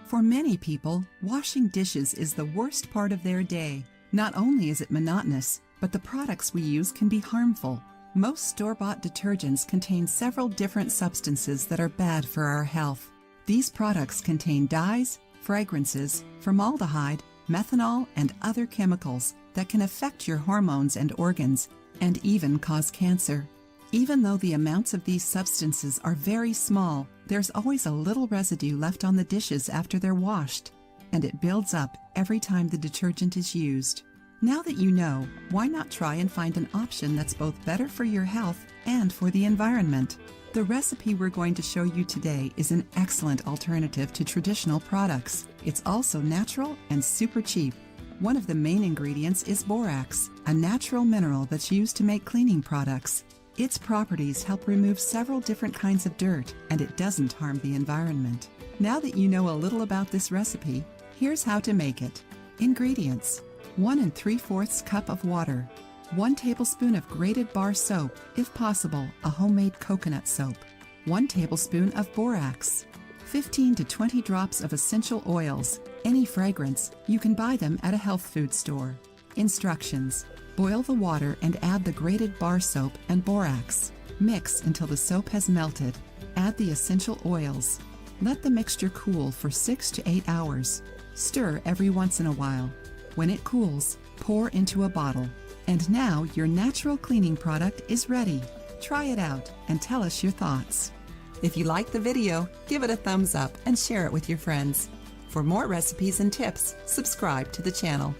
For many people, washing dishes is the worst part of their day. Not only is it monotonous, but the products we use can be harmful. Most store-bought detergents contain several different substances that are bad for our health. These products contain dyes, fragrances, formaldehyde, methanol, and other chemicals that can affect your hormones and organs, and even cause cancer. Even though the amounts of these substances are very small, there's always a little residue left on the dishes after they're washed, and it builds up every time the detergent is used. Now that you know, why not try and find an option that's both better for your health and for the environment? The recipe we're going to show you today is an excellent alternative to traditional products. It's also natural and super cheap. One of the main ingredients is borax, a natural mineral that's used to make cleaning products. Its properties help remove several different kinds of dirt, and it doesn't harm the environment. Now that you know a little about this recipe, here's how to make it. Ingredients: 1 3/4 cup of water, 1 tablespoon of grated bar soap, if possible, a homemade coconut soap, 1 tablespoon of borax, 15 to 20 drops of essential oils, any fragrance, you can buy them at a health food store. Instructions: boil the water and add the grated bar soap and borax. Mix until the soap has melted. Add the essential oils. Let the mixture cool for 6 to 8 hours. Stir every once in a while. When it cools, pour into a bottle. And now your natural cleaning product is ready. Try it out and tell us your thoughts. If you liked the video, give it a thumbs up and share it with your friends. For more recipes and tips, subscribe to the channel.